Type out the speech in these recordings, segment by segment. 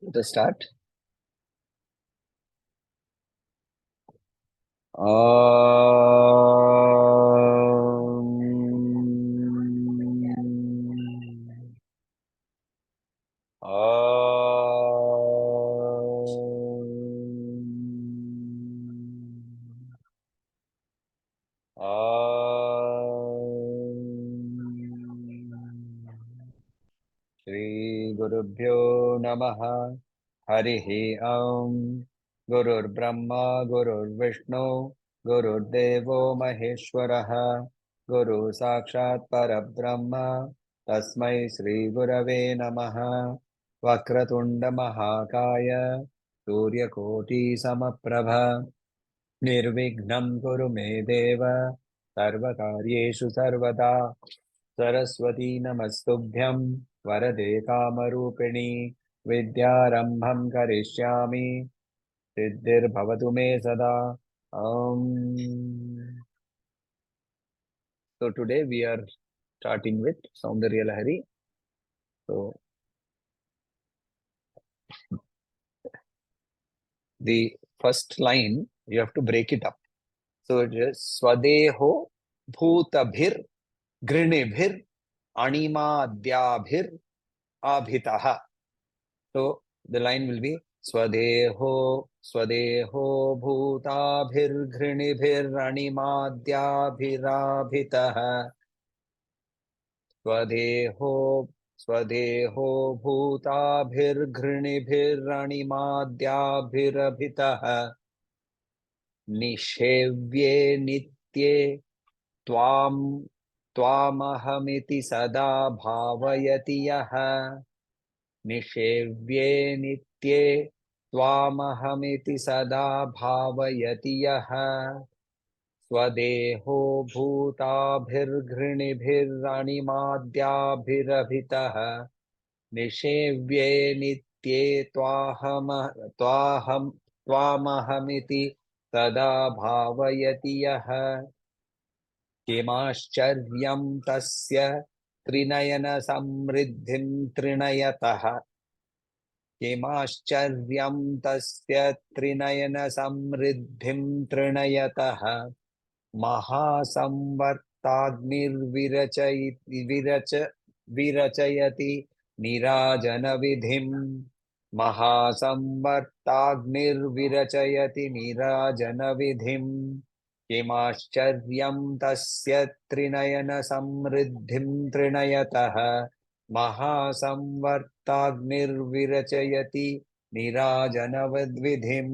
Let us start. Shri Gurubhyo Namaha. Harihi Om. Gurur Brahma, Gurur Vishnu, Gurur Devo Maheshwaraha, Guru Sakshat Parabrahma, Tasmai Shri Gurave Namaha. Vakratunda Mahakaya, Surya Koti Samaprabha, Nirvignam Kuru Me Deva, Sarvakaryeshu Sarvada, Saraswati Namastubhyam, Varade Kamarupini, Vidyarambham Karishyami, Siddhir Bhavatu Me Sada. So today we are starting with Saundarya Lahari. So the first line, you have to break it up. So it is Swadeho Bhutabhir Grinibhir Animadyabhir Abhitaha. So the line will be Swadeho Bhutabhir Grinibhir Animadyabhirabhitaha. Swadeho Bhutabhir Grinibhir Animadyabhirabhitaha. Nishevye Nitye Twamahamiति sada bhavayati yaha. Nishevye nitye Twamahamiti sada bhavayati yaha. Swadeho bhutabhirghrinibhiranimādyabhirabhitaha. Nishevye nitye Twamahamiti sada bhavayati yaha. किमाश्चर्यं तस्य त्रिनयन समृद्धिं त्रिनयतः. किमाश्चर्यं तस्य त्रिनयन समृद्धिं त्रिनयतः. विरचयति निराजन विधिं. महासंवर्ताग्निर्विरचयति निराजन विधिं. किमाश्चर्यं तस्य त्रिनयन समृद्धिं त्रिनयतः. महासंवर्ताग्निर्विरचयति निराजनवद्विधिं.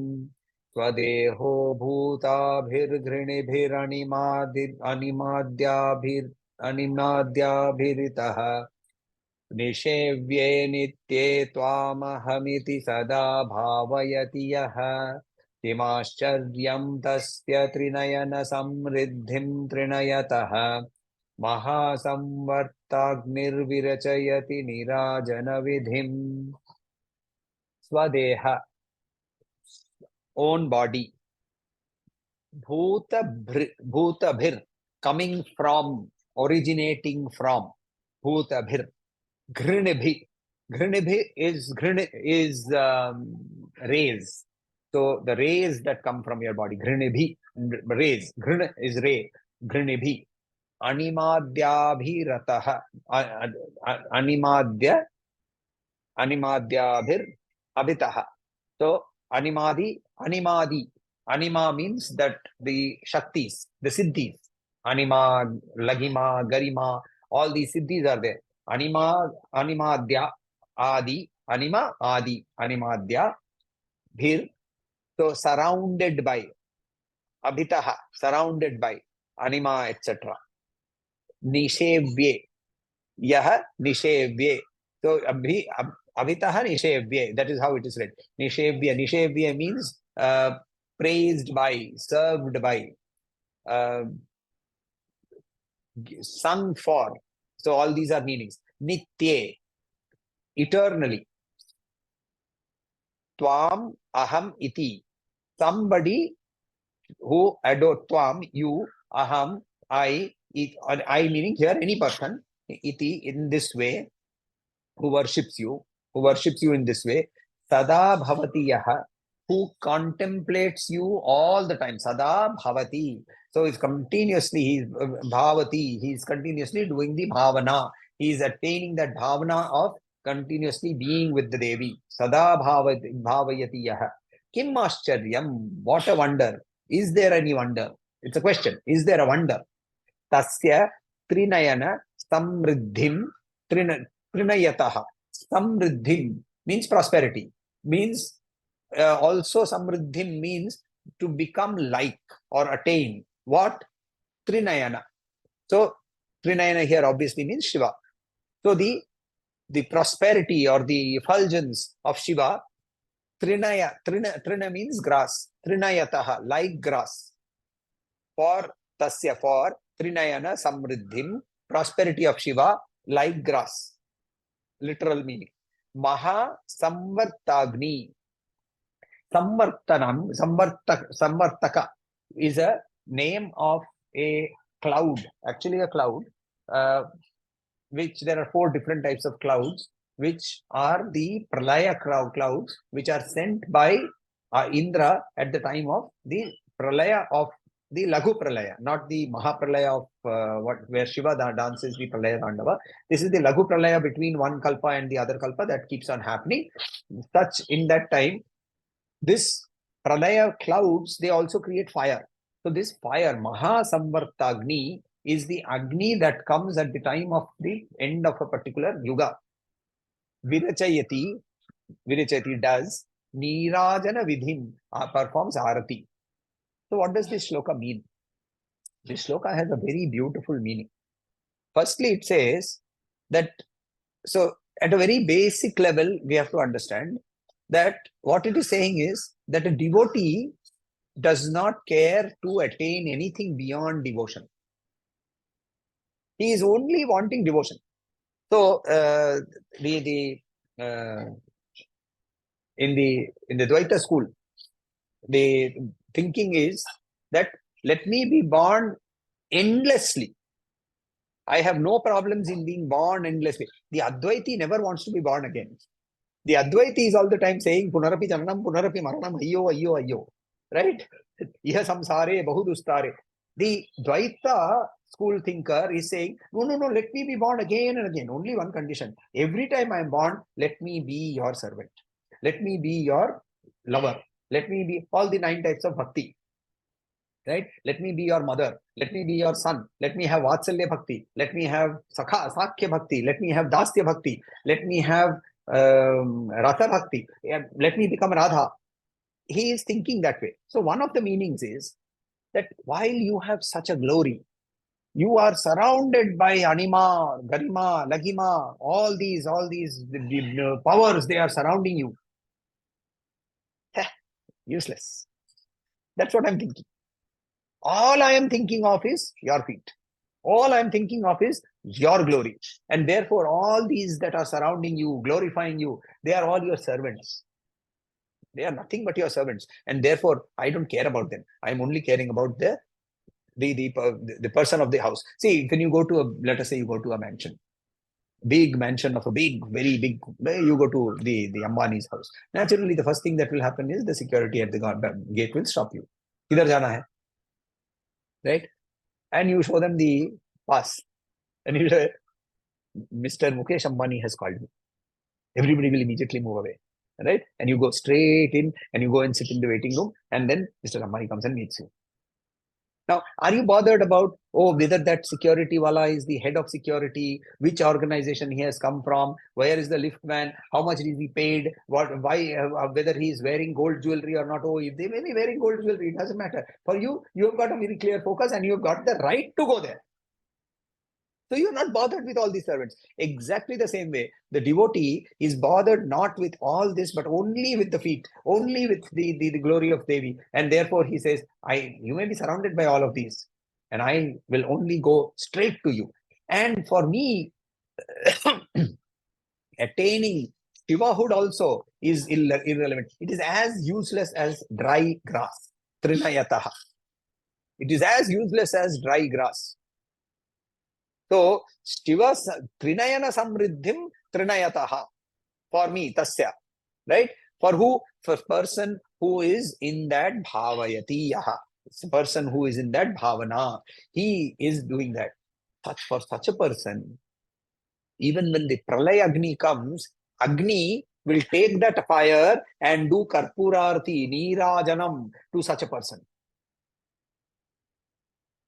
स्वदेहो भूताभिर्घृणिभिरनिमाद्याभिरितः. निषेव्ये नित्ये त्वामहमिति सदा भावयति यः. किमाश्चर्यं तस्य त्रिनयन समृद्धिं त्रिनयतः. महासंवर्ताग्निर्विरचयति निराजन विधिं. स्वदेह, own body. Bhutabhir, coming from, originating from. Bhutabhir. Grinibhi. Grinibhi is rays. So the rays that come from your body. Grinibhi, rays. Grin is ray. Grinibhi. Animadyabhirataha. Animadyabhir abhitaha. So animadi. Anima means that the Shaktis, the Siddhis. Anima, Lagima, Garima, all these Siddhis are there. Animadya, Adi, Animadya, Bhir. So surrounded by, Abhitaha, surrounded by, Anima, etc. Nishevye, Yaha, Nishevye. So Abhitaha, Nishevye. That is how it is read. Nishevye means praised by, served by, sung for. So all these are meanings. Nitye, eternally. Tvam aham iti, somebody who adore. Tvam, you. Aham, I. I meaning here any person. Iti, in this way, who worships you in this way. Sada bhavati yaha, who contemplates you all the time. Sada bhavati. So it's continuously, he's bhavati, he's continuously doing the bhavana. He is attaining that bhavana of continuously being with the Devi. Sada bhavayati yaha. Kim ascharyam. What a wonder. Is there any wonder? It's a question. Is there a wonder? Tasya trinayana samriddhim trinayataha. Samriddhim means prosperity. Means also samriddhim means to become like or attain. What? Trinayana. So Trinayana here obviously means Shiva. So the prosperity or the effulgence of Shiva, Trina means grass. Trinayataha, like grass. For tasya, for Trinayana samriddhim, prosperity of Shiva, like grass. Literal meaning. Maha samvartagni. Samvartaka is a name of a cloud, actually a cloud, which there are 4 different types of clouds, which are the pralaya clouds, which are sent by Indra at the time of the pralaya of the Laghu pralaya, not the Mahapralaya of where Shiva dances the pralaya Dandava. This is the Laghu pralaya between one kalpa and the other kalpa that keeps on happening. Such in that time, this pralaya clouds, they also create fire. So this fire, Maha Samvartagni, is the Agni that comes at the time of the end of a particular yuga. Virachayati does, Nirajana Vidhim performs Arati. So what does this shloka mean? This shloka has a very beautiful meaning. Firstly, it says that, so at a very basic level, we have to understand that what it is saying is that a devotee does not care to attain anything beyond devotion. He is only wanting devotion. So in the Dvaita school, the thinking is that let me be born endlessly. I have no problems in being born endlessly. The Advaiti never wants to be born again. The Advaiti is all the time saying Punarapi Jananam, Punarapi Maranam, Ayyo, Ayyo, Ayyo. Right? Iha samsare bahudustare. The Dvaita school thinker is saying, no, let me be born again and again. Only one condition. Every time I am born, let me be your servant. Let me be your lover. Let me be all the 9 types of bhakti. Right? Let me be your mother. Let me be your son. Let me have Vatsalya Bhakti. Let me have Sakhya Bhakti. Let me have Dasya Bhakti. Let me have Rasa Bhakti. Let me become Radha. He is thinking that way. So one of the meanings is that while you have such a glory, you are surrounded by Anima, Garima, Lagima, all these the powers, they are surrounding you. Useless. That's what I'm thinking. All I am thinking of is your feet. All I am thinking of is your glory. And therefore, all these that are surrounding you, glorifying you, they are all your servants. They are nothing but your servants. And therefore, I don't care about them. I'm only caring about the person of the house. See, when you go to let us say you go to a mansion, big mansion of a very big, you go to the Ambani's house. Naturally, the first thing that will happen is the security at the gate will stop you. Kidhar jana hai? Right? And you show them the pass. And you say, Mr. Mukesh Ambani has called me. Everybody will immediately move away. Right? And you go straight in and you go and sit in the waiting room. And then Mr. Ambani comes and meets you. Now, are you bothered about, whether that security wala is the head of security, which organization he has come from, where is the lift man, how much is he paid, why, whether he is wearing gold jewelry or not? If they may be wearing gold jewelry, it doesn't matter. For you, you have got a very clear focus and you have got the right to go there. So you're not bothered with all these servants. Exactly the same way, the devotee is bothered not with all this, but only with the feet, only with the glory of Devi. And therefore he says, you may be surrounded by all of these, and I will only go straight to you. And for me, attaining Shivahood also is irrelevant. It is as useless as dry grass. Trinayataha. It is as useless as dry grass. So, Shiva Trinayana Samriddhim Trinayataha. For me, Tasya. Right? For who? For person who is in that bhavayati yaha. It's a person who is in that bhavana. He is doing that. For such a person, even when the pralaya Agni comes, Agni will take that fire and do karpurarti, nirajanam to such a person.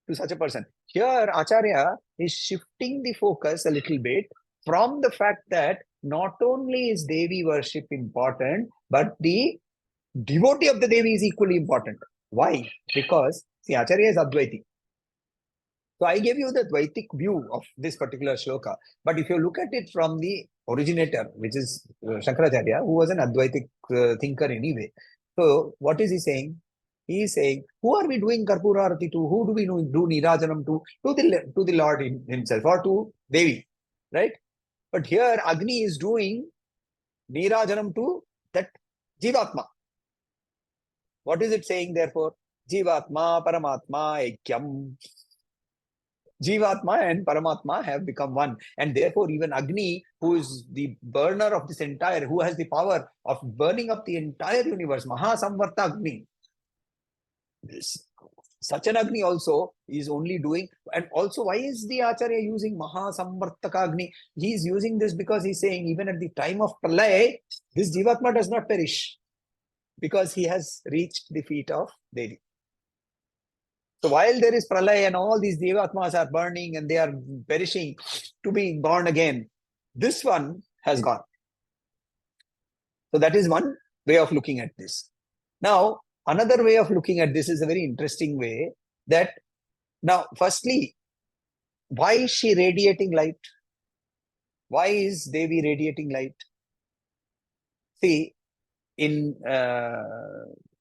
To such a person. Here, Acharya is shifting the focus a little bit from the fact that not only is Devi worship important, but the devotee of the Devi is equally important. Why? Because, see, Acharya is Advaiti. So I gave you the Dvaitic view of this particular shloka. But if you look at it from the originator, which is Shankaracharya, who was an Advaitic thinker anyway. So what is he saying? He is saying, who are we doing Karpura Arati to? Who do we do Nirajanam to? To the Lord himself or to Devi, right? But here Agni is doing Nirajanam to that Jivatma. What is it saying therefore? Jivatma, Paramatma, Ekyam. Jivatma and Paramatma have become one. And therefore, even Agni, who is the burner of this entire, who has the power of burning up the entire universe, Mahasamvarta Agni. Such an Agni also is only doing, and also why is the Acharya using Mahasamvartaka Agni? He is using this because he's saying even at the time of Pralay, this Jivatma does not perish because he has reached the feet of Devi. So while there is pralay and all these Jivatmas are burning and they are perishing to be born again, this one has gone. So that is one way of looking at this. Now, another way of looking at this is a very interesting way that now, firstly, why is she radiating light? Why is Devi radiating light? See, in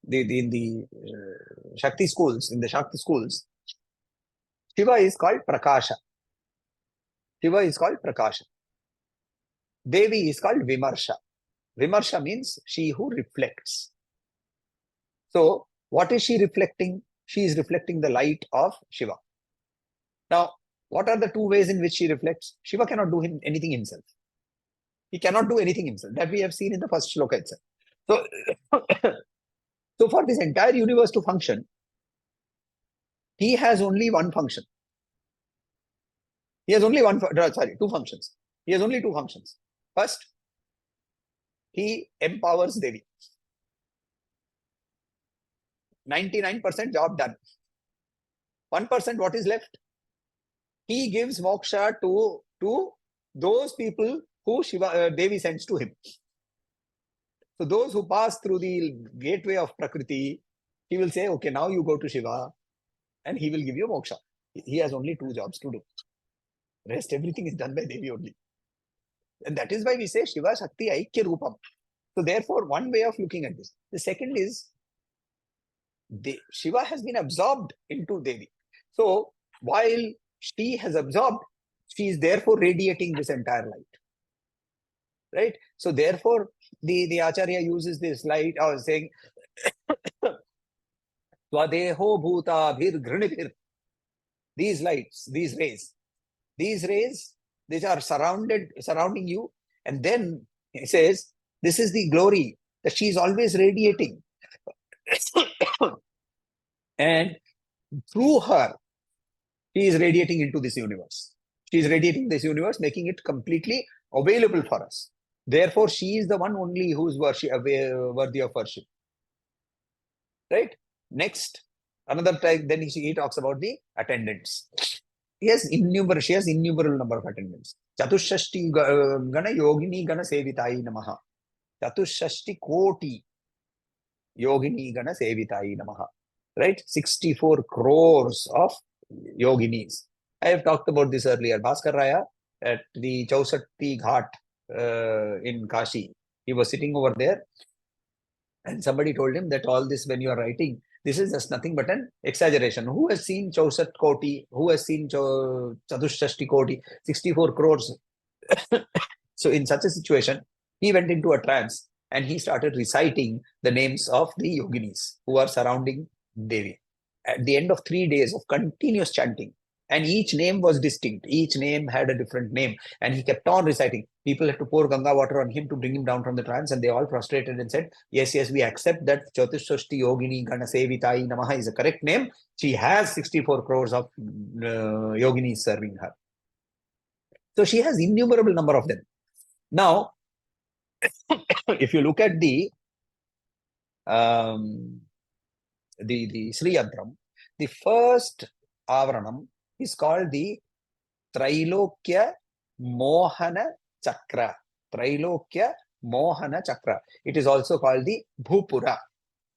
the Shakti schools, Shiva is called Prakasha. Shiva is called Prakasha. Devi is called Vimarsha. Vimarsha means she who reflects. So, what is she reflecting? She is reflecting the light of Shiva. Now, what are the two ways in which she reflects? Shiva cannot do anything himself. He cannot do anything himself. That we have seen in the first shloka itself. So, so for this entire universe to function, he has only one function. He has only two functions. He has only two functions. First, he empowers Devi. 99% job done. 1% what is left? He gives moksha to those people who Devi sends to him. So those who pass through the gateway of Prakriti, he will say, okay, now you go to Shiva and he will give you moksha. He has only two jobs to do. Rest, everything is done by Devi only. And that is why we say Shiva Shakti Aikya Rupam. So therefore, one way of looking at this. The second is, Shiva has been absorbed into Devi. So while she has absorbed, she is therefore radiating this entire light. Right? So therefore, the Acharya uses this light, saying, Swadeho bhuta bhir grinibhir. These lights, these rays, these are surrounding you. And then he says, this is the glory that she is always radiating. And through her, she is radiating into this universe. She is radiating this universe, making it completely available for us. Therefore, she is the one only who is worthy of worship. Right? Next, another time, then he talks about the attendants. She has innumerable number of attendants. Chatushashti gana yogini gana sevitai namaha. Chatushashti koti yogini gana sevitai namaha. Right? 64 crores of yoginis. I have talked about this earlier. Bhaskar Raya at the Chausatti Ghat in Kashi. He was sitting over there and somebody told him that all this when you are writing, this is just nothing but an exaggeration. Who has seen Chausat Koti? Who has seen Chatushashti Koti? 64 crores. So in such a situation, he went into a trance and he started reciting the names of the yoginis who are surrounding Devi. At the end of 3 days of continuous chanting, And each name was distinct. Each name had a different name. And he kept on reciting. People had to pour Ganga water on him to bring him down from the trance. And they all prostrated and said, yes, yes, we accept that Chatusashti Yogini Ganasevitai Namaha is a correct name. She has 64 crores of yoginis serving her. So she has innumerable number of them. Now, if you look at the Sri Yantram, the first Avaranam is called the Trailokya Mohana Chakra. Trailokya Mohana Chakra. It is also called the Bhupura.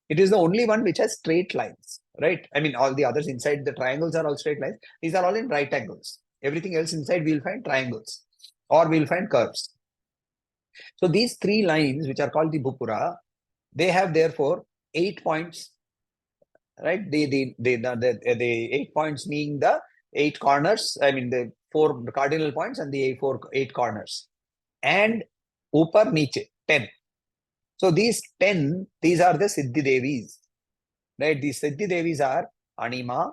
It is the only one which has straight lines, right? I mean, all the others inside the triangles are all straight lines. These are all in right angles. Everything else inside we'll find triangles or we'll find curves. So these three lines, which are called the Bhupura, they have therefore 8 points, right? The 8 points being the 8 corners. I mean, the 4 cardinal points and the 8 corners. And upar niche, 10. So these 10, these are the Siddhi Devis, right? These Siddhi Devis are Anima,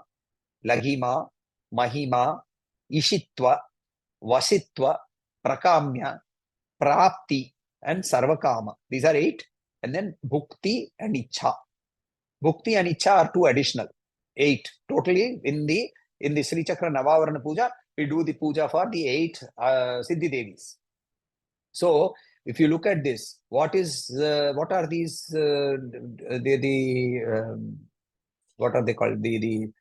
Laghima, Mahima, Ishitva, Vasitva, Prakamya, Prapti, and Sarvakama. These are 8. And then Bhukti and Ichha. Bhukti and Ichha are 2 additional. 8. Totally in the Sri Chakra Navavarana Puja, we do the puja for the 8 Siddhi Devis. So, if you look at this, what are these? What are they called? The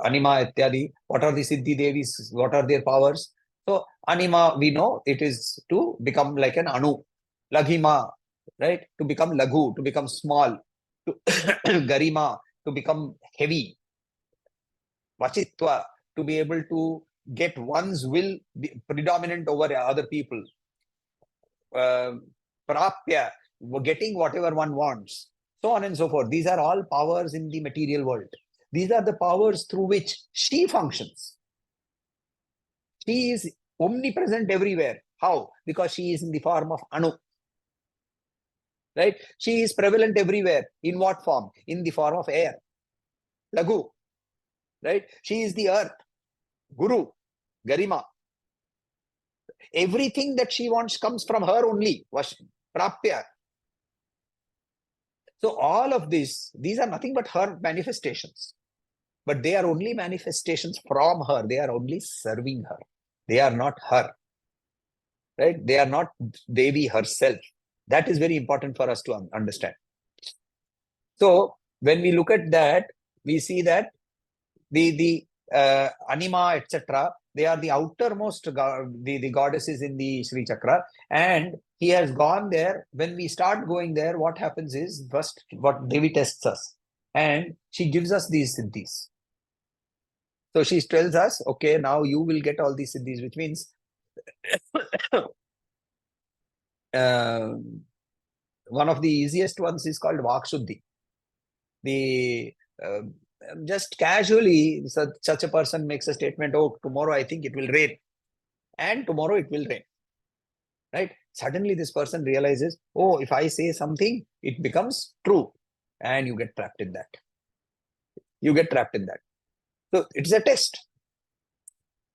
Anima Ityadi. What are the Siddhi Devis? What are their powers? So, Anima, we know it is to become like an Anu. Laghima, right? To become Laghu, to become small. To Garima, to become heavy. Vachitva, to be able to get one's will predominant over other people. Prapya, getting whatever one wants, so on and so forth. These are all powers in the material world. These are the powers through which she functions. She is omnipresent everywhere. How? Because she is in the form of Anu. Right? She is prevalent everywhere. In what form? In the form of air. Laghu. Right? She is the earth. Guru. Garima. Everything that she wants comes from her only. Prapya. So all of these are nothing but her manifestations. But they are only manifestations from her. They are only serving her. They are not her. Right? They are not Devi herself. That is very important for us to understand. So when we look at that, we see that the Anima, etc., they are the outermost the goddesses in the Sri Chakra. And he has gone there. When we start going there, what happens is, first, what Devi tests us. And she gives us these siddhis. So she tells us, okay, now you will get all these siddhis, which means one of the easiest ones is called Vakshuddhi. Just casually, such a person makes a statement, oh, tomorrow I think it will rain. And tomorrow it will rain. Right? Suddenly this person realizes, oh, if I say something, it becomes true. And you get trapped in that. You get trapped in that. So it's a test.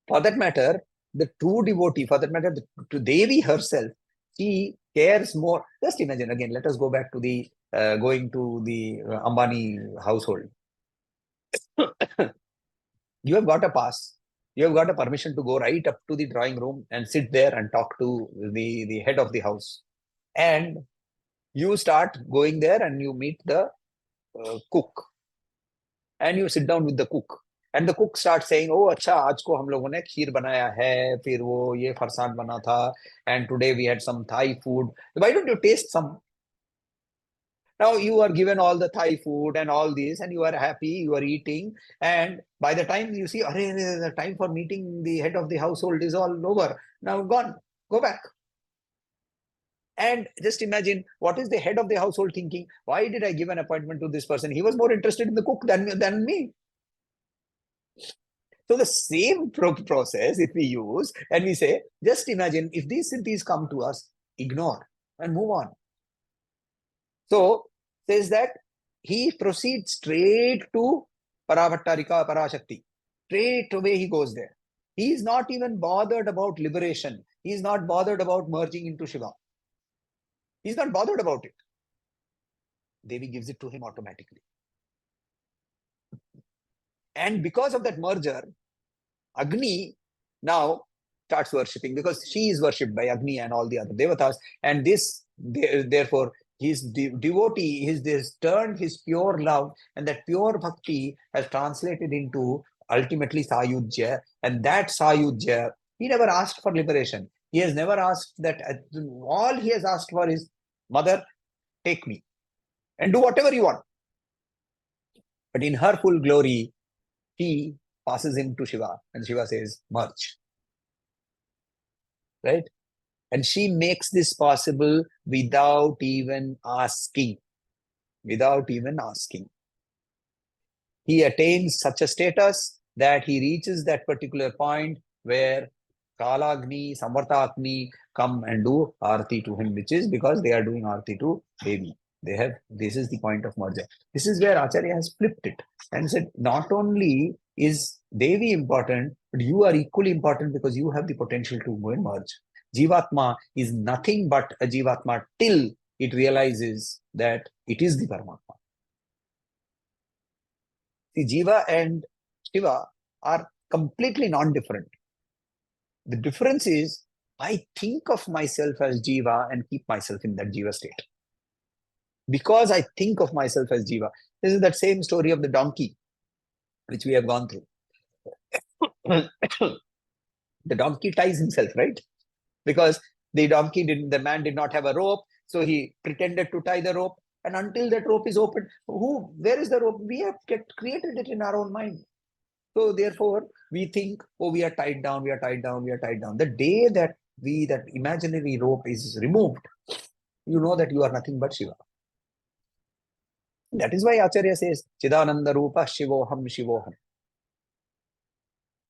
For that matter, the true devotee, for that matter, the Devi herself, she cares more. Just imagine again, let us go back to the going to the Ambani household. You have got a pass. You have got a permission to go right up to the drawing room and sit there and talk to the head of the house. And you start going there and you meet the cook. And you sit down with the cook. And the cook starts saying, oh, अच्छा, आज को हम लोगों ने खीर बनाया है, फिर वो ये फरसान बना था, and today we had some Thai food. Why don't you taste some? Now you are given all the Thai food and all this, and you are happy, you are eating, and by the time you see, the time for meeting the head of the household is all over. Now gone, go back. And just imagine, what is the head of the household thinking? Why did I give an appointment to this person? He was more interested in the cook than me. So the same process, if we use, and we say, just imagine if these siddhis come to us, ignore and move on. So, says that he proceeds straight to Paravattarika Parashakti. Straight away he goes there. He is not even bothered about liberation. He is not bothered about merging into Shiva. He is not bothered about it. Devi gives it to him automatically. And because of that merger, Agni now starts worshipping, because she is worshipped by Agni and all the other devatas. And this, therefore, his devotee, this turned his pure love, and that pure bhakti has translated into ultimately Sayujya. And that Sayujya, he never asked for liberation. He has never asked that. All he has asked for is, Mother, take me and do whatever you want. But in her full glory, he passes him to Shiva, and Shiva says, merge. Right? And she makes this possible without even asking. Without even asking. He attains such a status that he reaches that particular point where Kalagni, Samvartagni come and do Arti to him, which is because they are doing Arti to Devi. This is the point of merger. This is where Acharya has flipped it and said, not only is Devi important, but you are equally important, because you have the potential to go and merge. Jivatma is nothing but a Jivatma till it realizes that it is the Paramatma. See, Jiva and Shiva are completely non-different. The difference is, I think of myself as Jiva and keep myself in that Jiva state. Because I think of myself as Jiva. This is that same story of the donkey, which we have gone through. The donkey ties himself, right? Because the man did not have a rope, so he pretended to tie the rope. And until that rope is opened, where is the rope? We have created it in our own mind. So therefore, we think, oh, we are tied down, we are tied down, we are tied down. The day that that imaginary rope is removed, you know that you are nothing but Shiva. That is why Acharya says, Chidananda Rupa Shivoham Shivoham.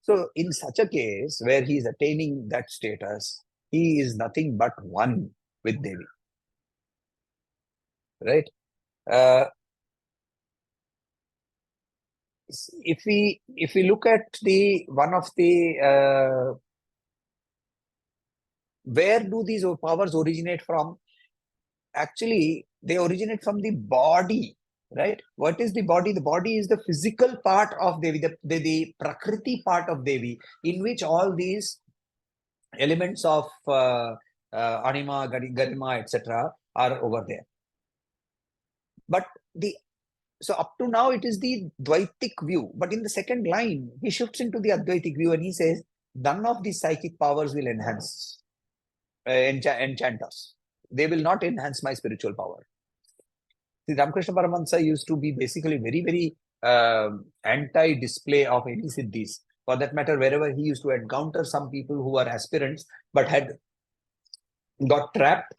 So in such a case, where he is attaining that status, he is nothing but one with Devi. Right? If we look at one of the where do these powers originate from? Actually, they originate from the body, right? What is the body? The body is the physical part of Devi, the Prakriti part of Devi, in which all these elements of Anima, Garima, etc. are over there. But so up to now, it is the Dvaitic view. But in the second line, he shifts into the Advaitic view, and he says, none of these psychic powers will enchant us. They will not enhance my spiritual power. See, Ramakrishna Paramahansa used to be basically very, very anti-display of any siddhis. For that matter, wherever he used to encounter some people who were aspirants, but had got trapped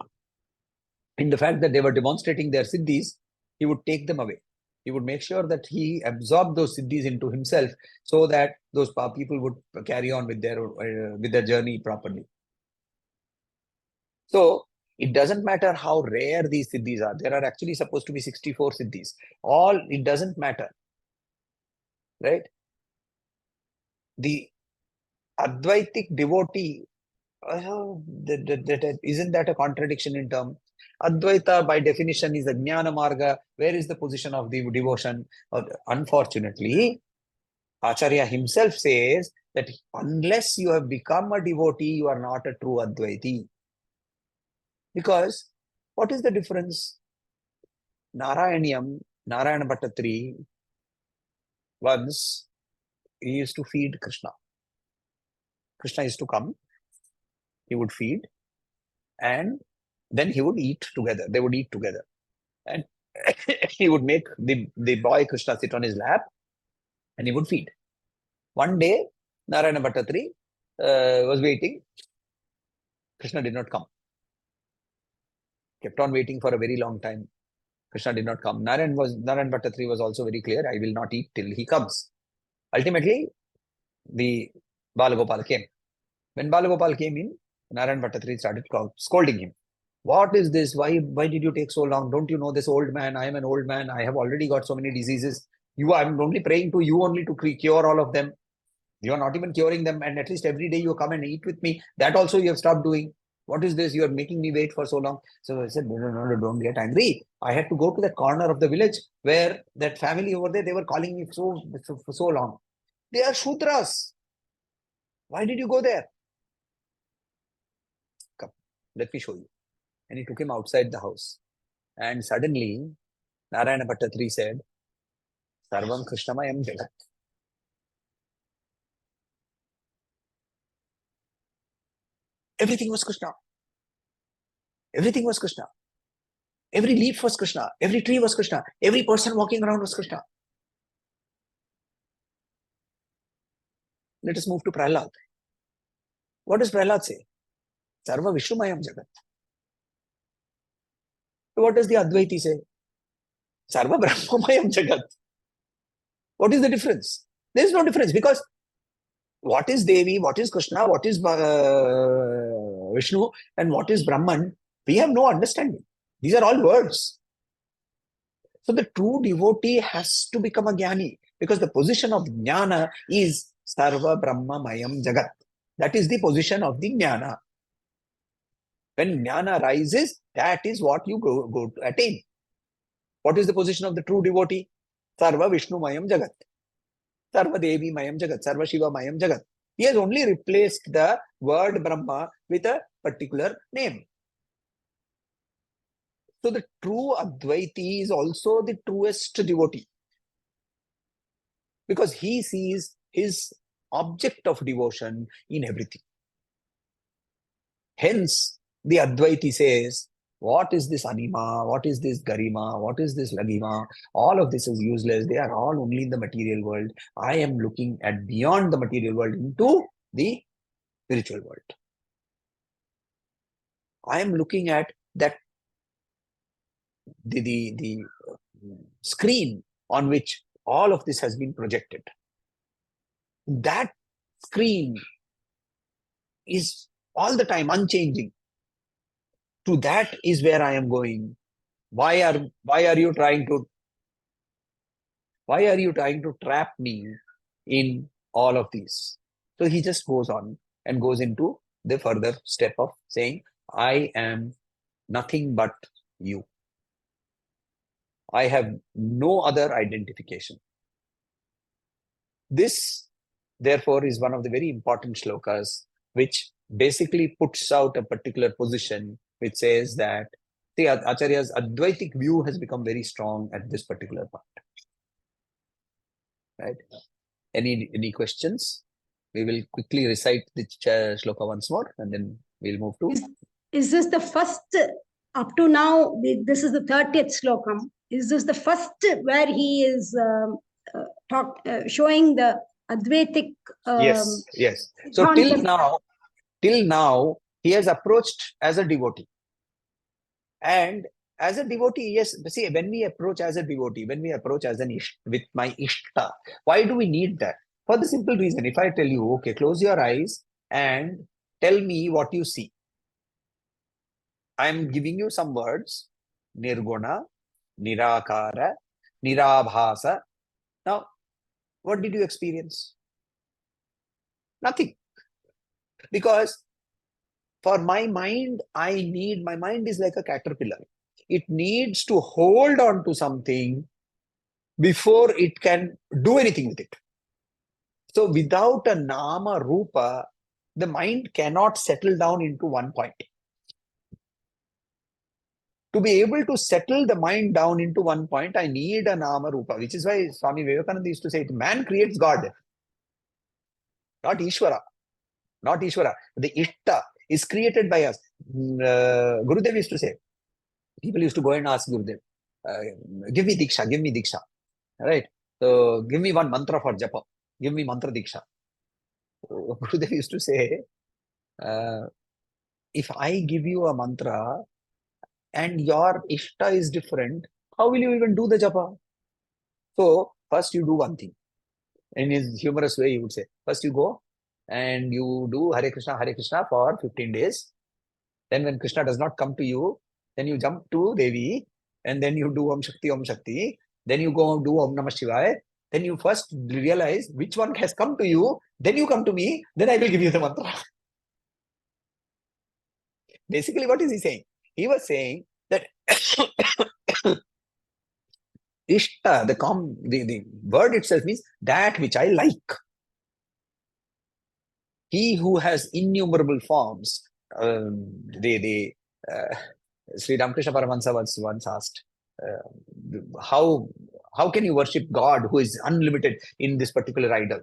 in the fact that they were demonstrating their siddhis, he would take them away. He would make sure that he absorbed those siddhis into himself, so that those people would carry on with their journey properly. So it doesn't matter how rare these siddhis are. There are actually supposed to be 64 siddhis. It doesn't matter. Right? The Advaitic devotee, isn't that a contradiction in term? Advaita by definition is a Jnana Marga. Where is the position of the devotion? Unfortunately, Acharya himself says that unless you have become a devotee, you are not a true Advaiti. Because what is the difference? Narayana Bhattatri, once he used to feed Krishna. Krishna used to come, he would feed, and then he would eat together. They would eat together. And he would make the boy Krishna sit on his lap, and he would feed. One day, Narayana Bhattatri was waiting. Krishna did not come. Kept on waiting for a very long time. Krishna did not come. Narayana Bhattatri was also very clear, I will not eat till he comes. Ultimately, the Balagopal came. When Balagopal came in, Narayana Bhattatri started scolding him. What is this? Why did you take so long? Don't you know this old man? I am an old man. I have already got so many diseases. I'm only praying to you only to cure all of them. You are not even curing them, and at least every day you come and eat with me. That also you have stopped doing. What is this? You are making me wait for so long. So I said, no, don't get angry. I had to go to that corner of the village where that family over there, they were calling me for so long. They are Shudras. Why did you go there? Come, let me show you. And he took him outside the house. And suddenly, Narayana Bhattatri said, Sarvam Krishnamayam Jagat. Everything was Krishna. Everything was Krishna. Every leaf was Krishna. Every tree was Krishna. Every person walking around was Krishna. Let us move to Prahlad. What does Prahlad say? Sarva Vishnumayam Jagat. What does the Advaiti say? Sarva Brahmamayam Jagat. What is the difference? There is no difference, because what is Devi, what is Krishna, what is Vishnu, and what is Brahman, we have no understanding. These are all words. So the true devotee has to become a jnani, because the position of jnana is Sarva Brahmamayam Jagat. That is the position of the jnana. When jnana rises, that is what you go to attain. What is the position of the true devotee? Sarva Vishnu Mayam Jagat. Sarva Devi Mayam Jagat. Sarva Shiva Mayam Jagat. He has only replaced the word Brahma with a particular name. So the true Advaiti is also the truest devotee, because he sees his object of devotion in everything. Hence, the Advaiti says, what is this Anima? What is this Garima? What is this Lagima? All of this is useless. They are all only in the material world. I am looking at beyond the material world into the spiritual world. I am looking at that the screen on which all of this has been projected. That screen is all the time unchanging. To that is where I am going. Why are you trying to trap me in all of these? So he just goes on and goes into the further step of saying, I am nothing but you. I have no other identification. This, therefore, is one of the very important shlokas, which basically puts out a particular position, which says that the Acharya's Advaitic view has become very strong at this particular point. Right? Any questions? We will quickly recite the shloka once more, and then we'll move to. Is this the first, up to now, this is the 30th slokam. Is this the first where he is showing the Advaitic? Yes. So till now, he has approached as a devotee. And as a devotee, yes, see, when we approach as a devotee, when we approach as with my Ishta, why do we need that? For the simple reason, if I tell you, okay, close your eyes and tell me what you see. I am giving you some words, Nirguna, Nirakara, Nirabhasa. Now, what did you experience? Nothing. Because for my mind, my mind is like a caterpillar. It needs to hold on to something before it can do anything with it. So without a Nama Rupa, the mind cannot settle down into one point. To be able to settle the mind down into one point, I need a Nama Rupa, which is why Swami Vivekananda used to say, man creates God, not Ishvara. Not Ishvara. The Ishta is created by us. Gurudev used to say, people used to go and ask Gurudev, give me Diksha. Right? So give me one mantra for japa. Give me mantra Diksha. So, Gurudev used to say, if I give you a mantra and your Ishta is different, how will you even do the japa? So first you do one thing. In his humorous way, he would say, first you go and you do Hare Krishna for 15 days. Then when Krishna does not come to you, then you jump to Devi and then you do Om Shakti. Then you go do Om Namah Shivaya then you first realize which one has come to you, then you come to me, then I will give you the mantra. Basically, what is he saying? He was saying that Ishta, the word itself means that which I like. He who has innumerable forms, Sri Ramakrishna Paramahansa was once asked, how can you worship God who is unlimited in this particular idol?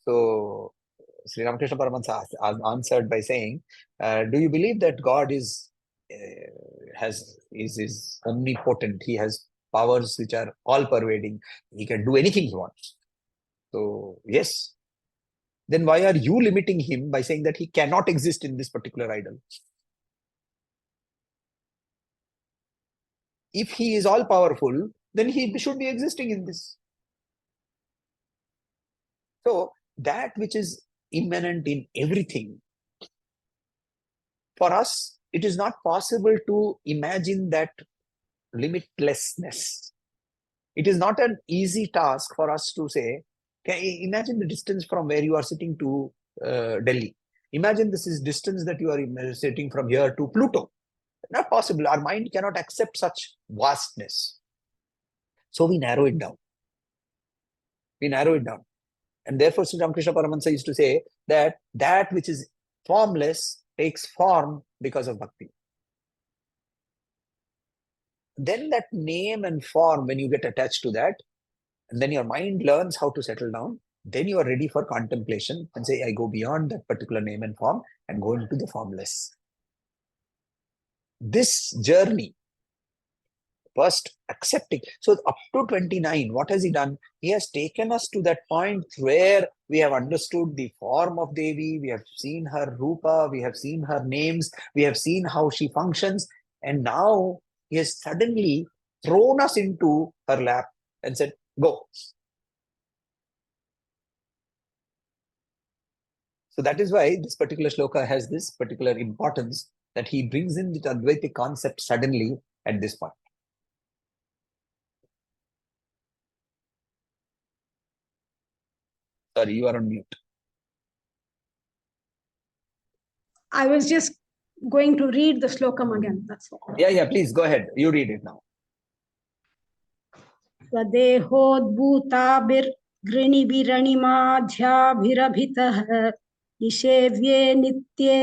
So Sri Ramakrishna Paramahansa answered by saying, do you believe that God is omnipotent? He has powers which are all pervading. He can do anything he wants. So yes. Then why are you limiting him by saying that he cannot exist in this particular idol? If he is all powerful, then he should be existing in this. So that which is immanent in everything, for us, it is not possible to imagine that limitlessness. It is not an easy task for us to say, imagine the distance from where you are sitting to Delhi. Imagine this is distance that you are sitting from here to Pluto. Not possible. Our mind cannot accept such vastness. So we narrow it down. And therefore, Sri Ramakrishna Paramahansa used to say that that which is formless takes form because of bhakti. Then that name and form, when you get attached to that, and then your mind learns how to settle down, then you are ready for contemplation and say, I go beyond that particular name and form and go into the formless. This journey, first accepting. So up to 29, what has he done? He has taken us to that point where we have understood the form of Devi, we have seen her rupa, we have seen her names, we have seen how she functions, and now he has suddenly thrown us into her lap and said, go. So that is why this particular shloka has this particular importance, that he brings in the Advaitic concept suddenly at this point. Sorry, you are on mute. I was just going to read the slokam again. That's all. Yeah, please go ahead. You read it now. स्वदेहोद्भूताभिर्गृणिभिरणिमाध्याभिरभितः निषेव्ये नित्ये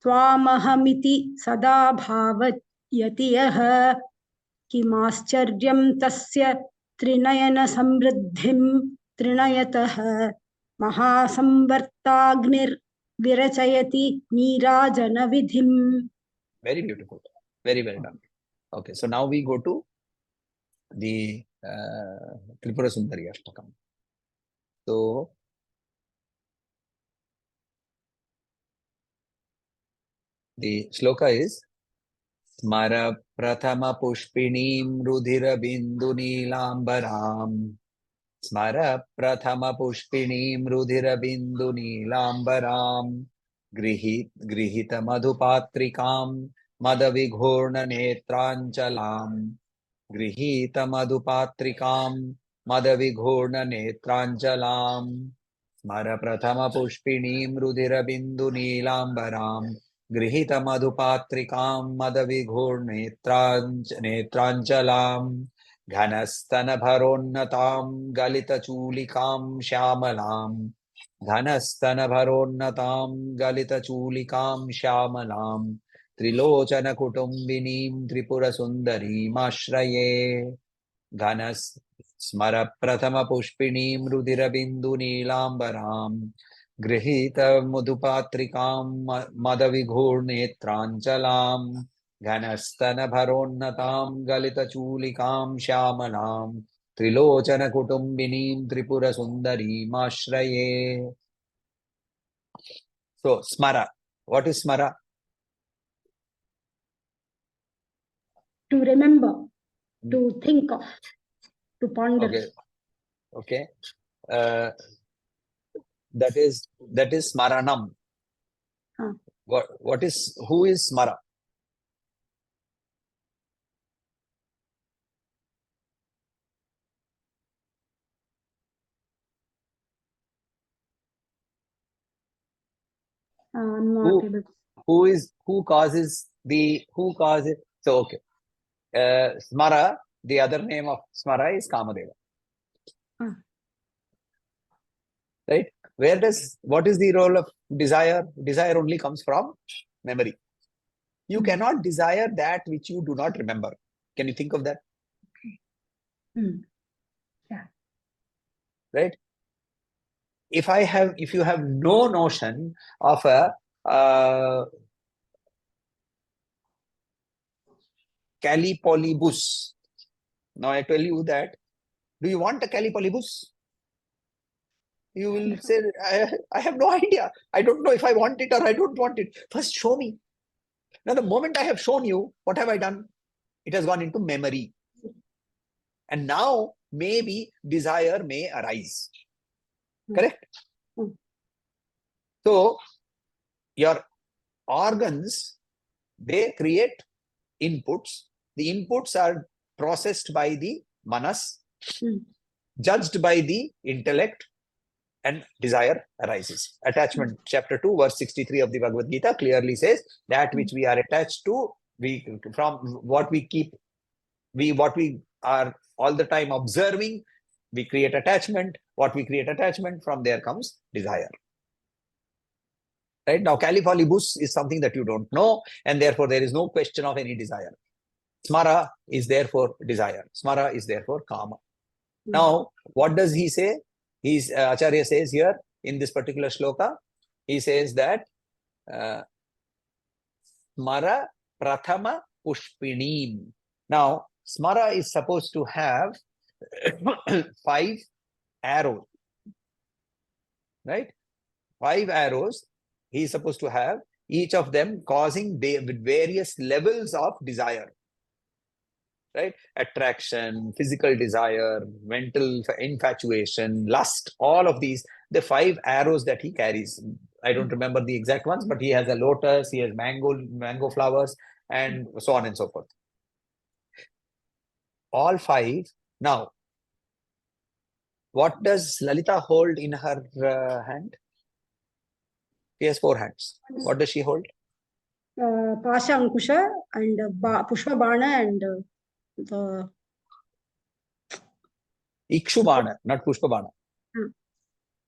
त्वामहमिति सदा भावयति यः किमाश्चर्यं तस्य त्रिनयनसमृद्धिं त्रिनयतः महासंवर्ताग्निर्विरचयति नीराजनविधिम्. Very beautiful. Very well done. Okay, so now we go to the Tripura Sundari Ashtakam. So the shloka is Smara Prathama Pushpinim Rudhira Bindu Nilambaram. Smara Prathama Pushpinim Rudhira Bindu Nilambaram. Grihita Madhupatrikam Madavighorna Netranchalam. Grihita Madhupatrikam Madavighorna Netranchalam. Smara Prathama Pushpinim Rudhira Bindu Nilambaram. Grihita Madhupatrikam Madavighorna Netranchalam. Ghanastana Bharonnatam Galita Chulikam Shyamalam. Ghanastana Bharonnatam Galita Chulikam Shyamalam. Trilochana Kutumbinim Tripura Sundarim Ashraye. Ghanas Smara Prathama Pushpinim Rudhira Bindu Nilambaram. Grihita Madhupatrikam Madavighornetranchalam. Ghanastana Bharonnatam Galita Chulikam Shyamalam. Trilochana Kutumbinim Tripura Sundarim Ashraye. So, Smara. What is Smara? To remember, to think of, to ponder. Okay. That is Smaranam. Who is Smara? I'm not Who able. who causes so okay. Smara, the other name of Smara is Kamadeva. Ah. Right? What is the role of desire? Desire only comes from memory. You cannot desire that which you do not remember. Can you think of that? Yeah. Right? If you have no notion of a Calipolybus, now I tell you that, do you want a Calipolybus? You will say, I have no idea. I don't know if I want it or I don't want it. First, show me. Now, the moment I have shown you, what have I done? It has gone into memory. And now, maybe desire may arise. Correct? So, your organs, they create inputs. The inputs are processed by the manas, judged by the intellect, and desire arises. Attachment, chapter 2, verse 63 of the Bhagavad Gita clearly says that which we are attached to, from what we are all the time observing, we create attachment. What we create attachment, from there comes desire. Right? Now, Calipolybus is something that you don't know, and therefore there is no question of any desire. Smara is therefore desire. Smara is therefore kama. Now, what does he say? Acharya says here in this particular shloka, he says that Smara Prathama Pushpinim. Now, Smara is supposed to have 5 arrows, right? 5 arrows he is supposed to have, each of them causing various levels of desire. Right? Attraction, physical desire, mental infatuation, lust, all of these, the 5 arrows that he carries. I don't remember the exact ones, but he has a lotus, he has mango flowers, and so on and so forth. All 5. Now, what does Lalita hold in her hand? She has 4 hands. What does she hold? Pasha Ankusha and Pushpa Bana and the Ikshubana, not Pushpabana.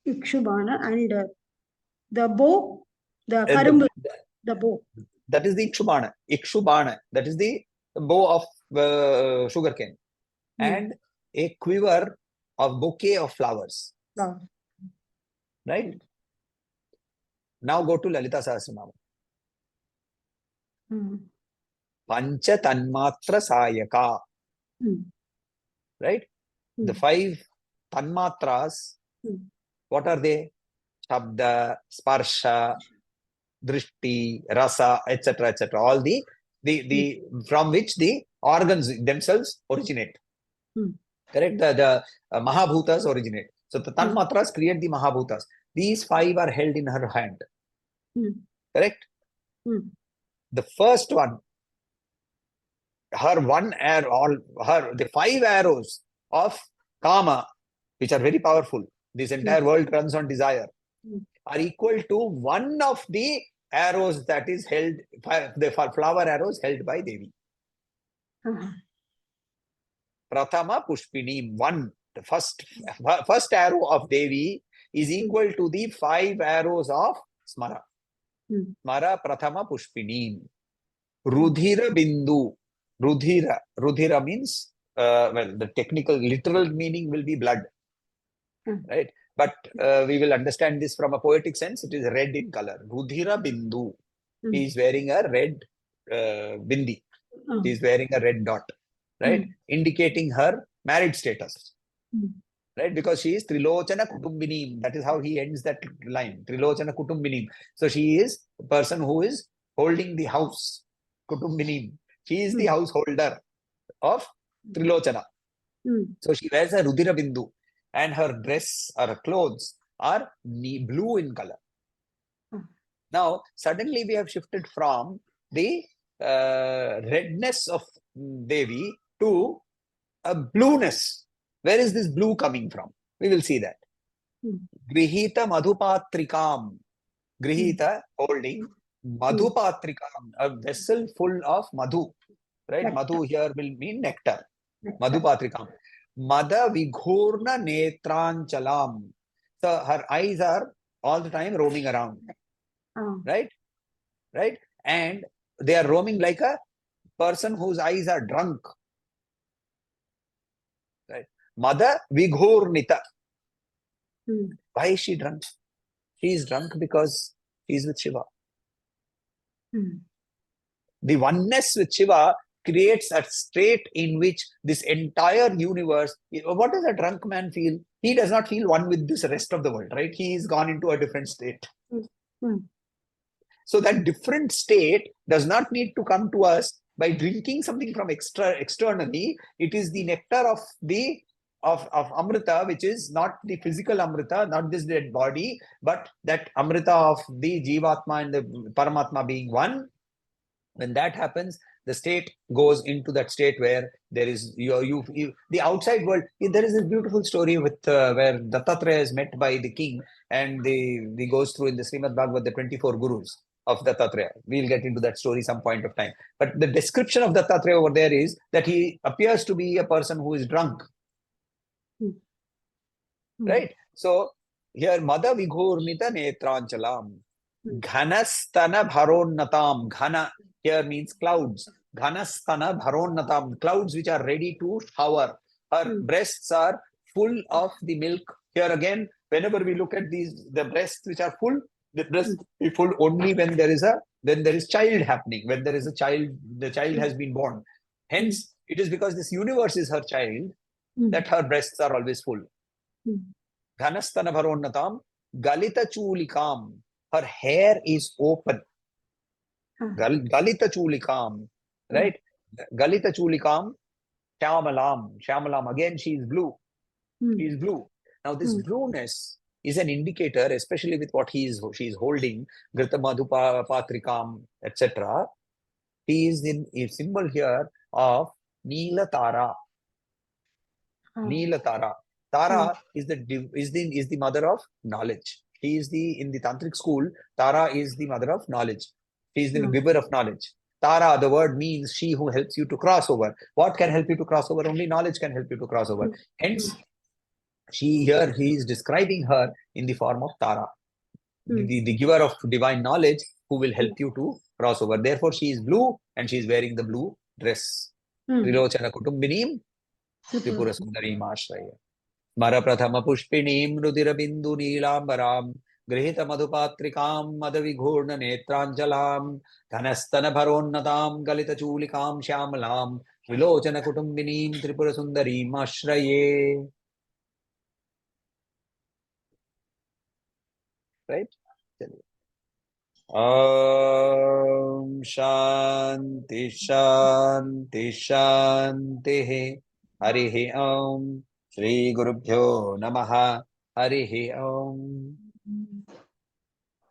Ikshubana and the bow, the Karumbu, the bow. That is the Ikshubana. Ikshubana, that is the bow of sugarcane. And a quiver of bouquet of flowers. Right? Now go to Lalita Sahasranama. Pancha Tanmatra Sayaka. Right? The 5 Tanmatras, what are they? Shabda, Sparsha, Drishti, Rasa, etc., etc. All the from which the organs themselves originate. Correct? The Mahabhutas originate. So the Tanmatras create the Mahabhutas. These 5 are held in her hand. Correct? The first one, the 5 arrows of Kama, which are very powerful, this entire world runs on desire, are equal to one of the arrows that is held, the flower arrows held by Devi. Prathama Pushpinim, 1. The first arrow of Devi is equal to the 5 arrows of Smara. Smara Prathama Pushpinim. Rudhira Bindu. Rudhira means, the technical, literal meaning will be blood. Right? But we will understand this from a poetic sense. It is red in color. Rudhira Bindu. He is wearing a red bindi. He is wearing a red dot. Right? Indicating her married status. Right? Because she is Trilochana Kutumbinim. That is how he ends that line. Trilochana Kutumbinim. So she is the person who is holding the house. Kutumbinim. She is the householder of Trilochana. So she wears a Rudhira Bindu. And her dress or her clothes are blue in color. Now, suddenly we have shifted from the redness of Devi to a blueness. Where is this blue coming from? We will see that. Grihita Madhupatrikam. Grihita, holding, Madhupatrikam, a vessel full of madhu. Right? Nectar. Madhu here will mean nectar. Madhupatrikam. Mada Vighurna Netranchalam. So her eyes are all the time roaming around. Right? Right? And they are roaming like a person whose eyes are drunk. Right? Mada Vighurnita. Why is she drunk? She is drunk because she is with Shiva. The oneness with Shiva creates a state in which this entire universe, what does a drunk man feel? He does not feel one with this rest of the world, right? He is gone into a different state. So that different state does not need to come to us by drinking something from externally. It is the nectar of the of Amrita, which is not the physical Amrita, not this dead body, but that Amrita of the Jivatma and the Paramatma being one. When that happens, the state goes into that state where there is the outside world. There is this beautiful story with where Dattatreya is met by the king, and the goes through in the Srimad Bhagavad the 24 gurus of Dattatreya. We'll get into that story some point of time. But the description of Dattatreya over there is that he appears to be a person who is drunk. Right? So here, Mada Vighurnita Netranchalam. Ghanastana Bharonnatam. Ghana here means clouds. Ghanastana Bharonnatam. Clouds which are ready to shower. Her breasts are full of the milk. Here again, whenever we look at these, the breasts which are full, the breast be full only when there is child happening, when there is a child, the child has been born. Hence, it is because this universe is her child that her breasts are always full. Ghanastana Bharonnatam. Galita Chulikam. Her hair is open. Galita Chulikam. Right? Galita Chulikam. Shyamalam. Shyamalam. Again, she is blue. She is blue. Now, this blueness is an indicator, especially with what she is holding, Grita Madhupa Patrikam, etc. She is in a symbol here of Neela Tara. Neela Tara. Tara is the mother of knowledge. She is in the tantric school. Tara is the mother of knowledge. She is the giver of knowledge. Tara, the word means she who helps you to cross over. What can help you to cross over? Only knowledge can help you to cross over. Hence, he is describing her in the form of Tara, the giver of divine knowledge who will help you to cross over. Therefore, she is blue and she is wearing the blue dress. Trilochana Kutumbinim, Tripura Sundarim Ashraya. Mara Prathama Pushpinim, Rudira Bindu Nilambaram, Grihita Madhupatrikam, Madavighurna Netranjalam, Dhanastana Bharonnatam, Galita Chulikam Shyamalam, Trilochana Kutumbinim, Tripura Sundarim Ashraye. Right? Om Shanti Shanti Shanti Harihi Om Shri Gurubhyo Namaha Harihi Om.